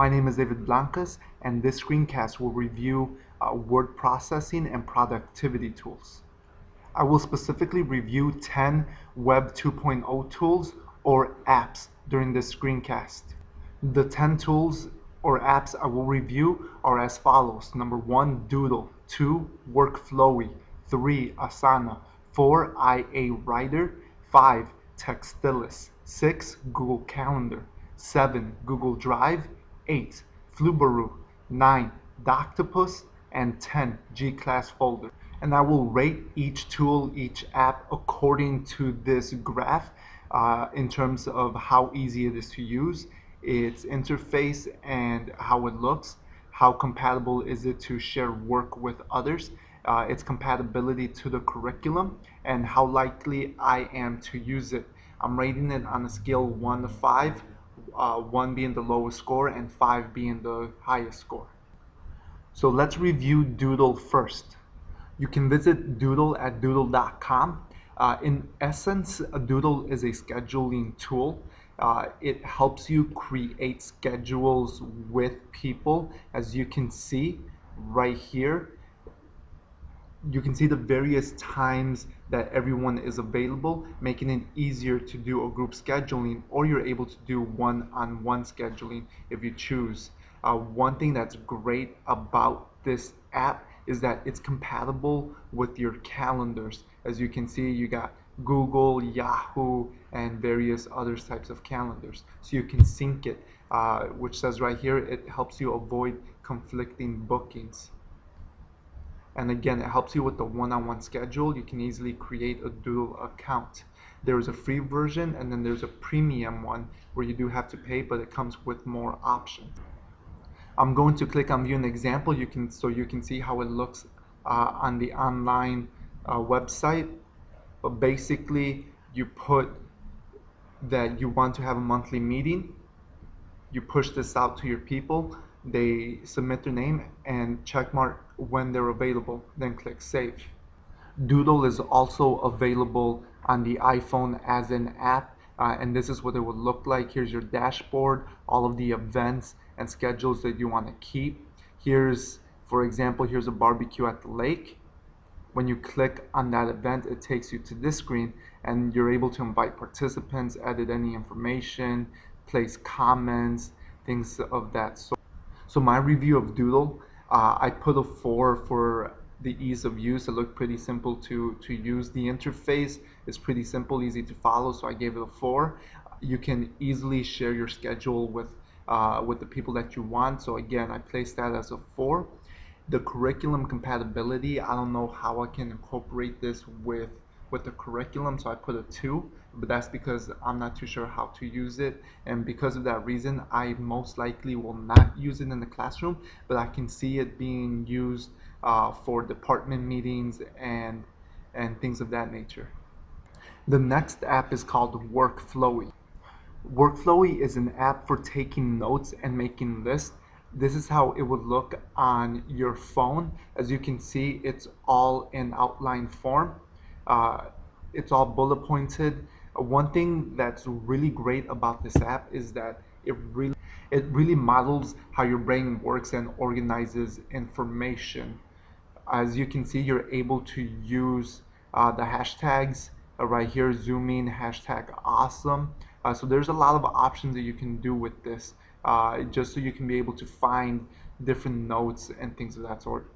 My name is David Blancas, and this screencast will review word processing and productivity tools. I will specifically review 10 Web 2.0 tools or apps during this screencast. The 10 tools or apps I will review are as follows. Number 1, Doodle. 2, Workflowy. 3, Asana. 4, IA Writer. 5, Textilis. 6, Google Calendar. 7, Google Drive. 8, Flubaroo. 9, Doctopus. And 10, G-Class Folder. And I will rate each tool, each app according to this graph in terms of how easy it is to use, its interface and how it looks, how compatible is it to share work with others, its compatibility to the curriculum, and how likely I am to use it. I'm rating it on a scale 1 to 5, 1 being the lowest score and 5 being the highest score. So let's review Doodle first. You can visit Doodle at doodle.com. In essence, a Doodle is a scheduling tool. It helps you create schedules with people. As you can see right here, you can see the various times that everyone is available, making it easier to do a group scheduling, or you're able to do one-on-one scheduling if you choose. One thing that's great about this app is that it's compatible with your calendars. As you can see, you got Google, Yahoo, and various other types of calendars. So you can sync it, which says right here, it helps you avoid conflicting bookings. And again, it helps you with the one-on-one schedule. You can easily create a Doodle account. There's a free version and then there's a premium one where you do have to pay, but it comes with more options. I'm going to click on view an example so you can see how it looks on the online website. But basically, you put that you want to have a monthly meeting. You push this out to your people, they submit their name and check mark when they're available, then click save. Doodle is also available on the iPhone as an app, and this is what it would look like. Here's your dashboard, all of the events and schedules that you want to keep. Here's, for example, here's a barbecue at the lake. When you click on that event, it takes you to this screen and you're able to invite participants, edit any information, place comments, things of that sort. So my review of Doodle, I put a 4 for the ease of use. It looked pretty simple to use. The interface is pretty simple, easy to follow, so I gave it a 4. You can easily share your schedule with the people that you want. So again, I placed that as a 4. The curriculum compatibility, I don't know how I can incorporate this with the curriculum, so I put a 2, but that's because I'm not too sure how to use it, and because of that reason I most likely will not use it in the classroom, but I can see it being used for department meetings and things of that nature. The next app is called Workflowy. Workflowy is an app for taking notes and making lists. This is how it would look on your phone. As you can see, it's all in outline form. Uh, it's all bullet pointed. One thing that's really great about this app is that it really models how your brain works and organizes information. As you can see, you're able to use the hashtags right here, zoom in, hashtag awesome. So there's a lot of options that you can do with this, just so you can be able to find different notes and things of that sort.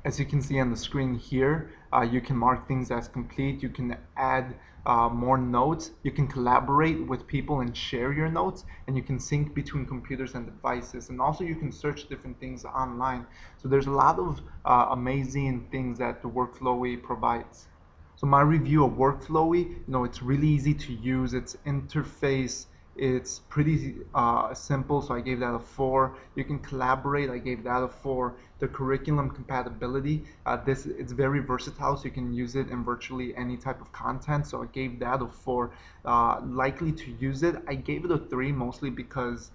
As you can see on the screen here, you can mark things as complete, you can add more notes, you can collaborate with people and share your notes, and you can sync between computers and devices, and also you can search different things online. So there's a lot of amazing things that the Workflowy provides. So my review of Workflowy, it's really easy to use. Its interface, it's pretty simple, so I gave that a 4. You can collaborate, I gave that a 4. The curriculum compatibility, it's very versatile, so you can use it in virtually any type of content, so I gave that a 4. Likely to use it, I gave it a 3, mostly because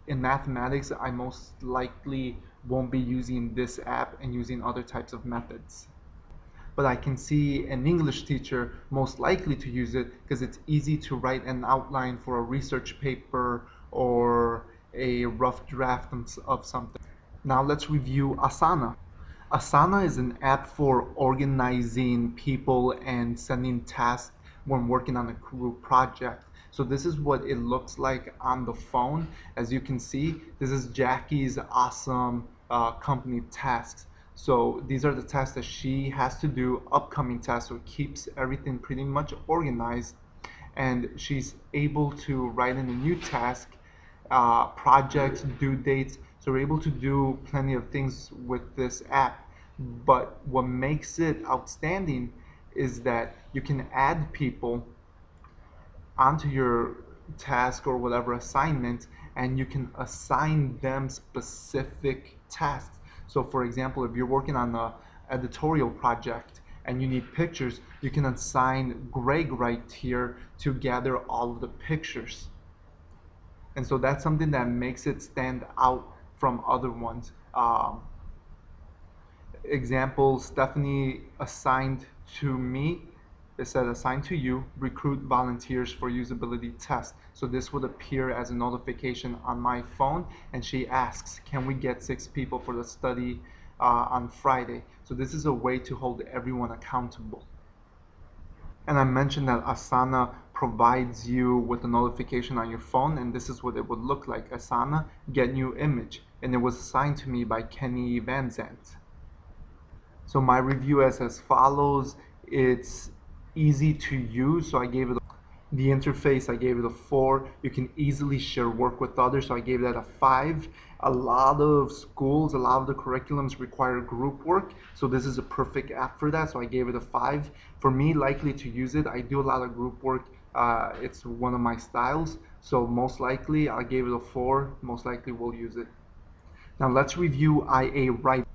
in mathematics, I most likely won't be using this app and using other types of methods. But I can see an English teacher most likely to use it because it's easy to write an outline for a research paper or a rough draft of something. Now let's review Asana. Asana is an app for organizing people and sending tasks when working on a group project. So this is what it looks like on the phone. As you can see, this is Jackie's awesome company tasks. So these are the tasks that she has to do, upcoming tasks, so it keeps everything pretty much organized. And she's able to write in a new task, projects, due dates. So we're able to do plenty of things with this app. But what makes it outstanding is that you can add people onto your task or whatever assignment, and you can assign them specific tasks. So for example, if you're working on a editorial project and you need pictures, you can assign Greg right here to gather all of the pictures. And so that's something that makes it stand out from other ones. Example, Stephanie assigned to me, it said assigned to you, recruit volunteers for usability test. So this would appear as a notification on my phone, and she asks, can we get 6 people for the study on Friday? So this is a way to hold everyone accountable. And I mentioned that Asana provides you with a notification on your phone, and this is what it would look like. Asana, get new image. And it was assigned to me by Kenny Van Zandt. So my review is as follows. It's easy to use, so I gave it the interface, I gave it a 4. You can easily share work with others, so I gave that a 5. A lot of schools, a lot of the curriculums require group work, so this is a perfect app for that, so I gave it a 5. For me, likely to use it, I do a lot of group work. It's one of my styles, so most likely I gave it a 4. Most likely we'll use it. Now let's review IA Writer.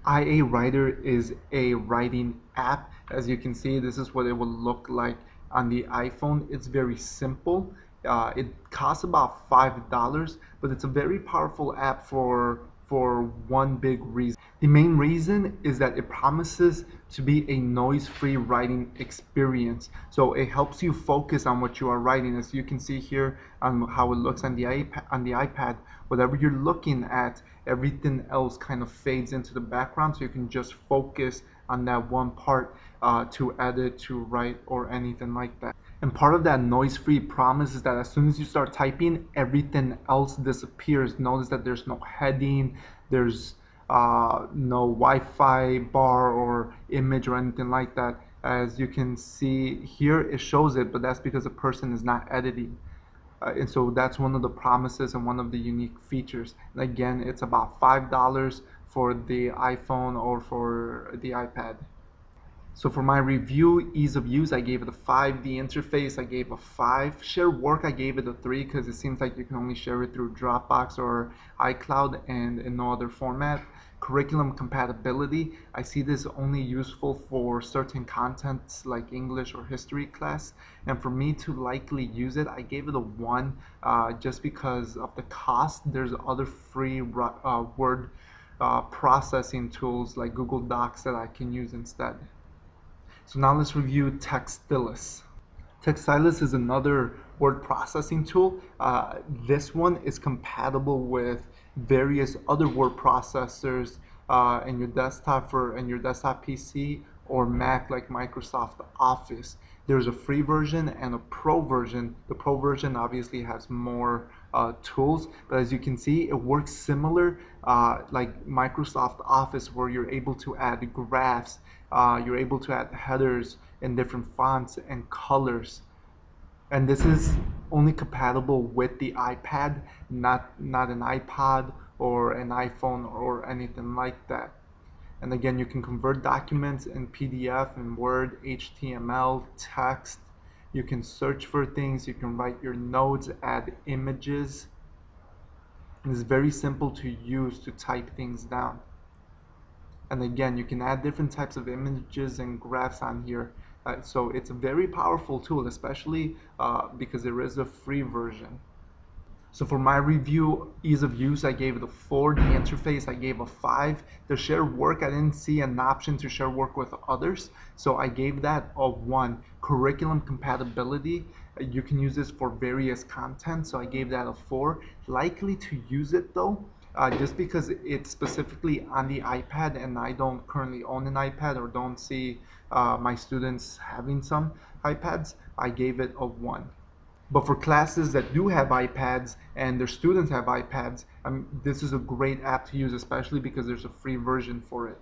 IA Writer is a writing app. As you can see, this is what it will look like on the iPhone. It's very simple. It costs about $5, but it's a very powerful app for one big reason. The main reason is that it promises to be a noise-free writing experience. So it helps you focus on what you are writing. As you can see here on how it looks on the iPad, whatever you're looking at, everything else kind of fades into the background, so you can just focus on that one part to edit, to write, or anything like that. And part of that noise-free promise is that as soon as you start typing, everything else disappears. Notice that there's no heading, there's no Wi-Fi bar or image or anything like that. As you can see here, it shows it, but that's because the person is not editing. And so that's one of the promises and one of the unique features. And again, it's about $5 for the iPhone or for the iPad. So for my review, ease of use, I gave it a 5. The interface, I gave a 5. Share work, I gave it a 3 because it seems like you can only share it through Dropbox or iCloud and in no other format. Curriculum compatibility, I see this only useful for certain contents like English or history class. And for me to likely use it, I gave it a 1 just because of the cost. There's other free word processing tools like Google Docs that I can use instead. So now let's review Textilis. Textilis is another word processing tool. This one is compatible with various other word processors in your desktop and your desktop PC or Mac like Microsoft Office. There's a free version and a pro version. The pro version obviously has more tools, but as you can see, it works similar like Microsoft Office, where you're able to add graphs, you're able to add headers in different fonts and colors. And this is only compatible with the iPad, not an iPod or an iPhone or anything like that. And again, you can convert documents in PDF, in Word, HTML, text. You can search for things, you can write your notes, add images. And it's very simple to use to type things down. And again, you can add different types of images and graphs on here. So it's a very powerful tool, especially because there is a free version. So for my review, ease of use, I gave it a 4. The interface, I gave a 5. The share work, I didn't see an option to share work with others, so I gave that a 1. Curriculum compatibility, You can use this for various content, so I gave that a 4. Likely to use it though, just because it's specifically on the iPad and I don't currently own an iPad or don't see my students having some iPads, I gave it a 1. But for classes that do have iPads and their students have iPads, this is a great app to use, especially because there's a free version for it.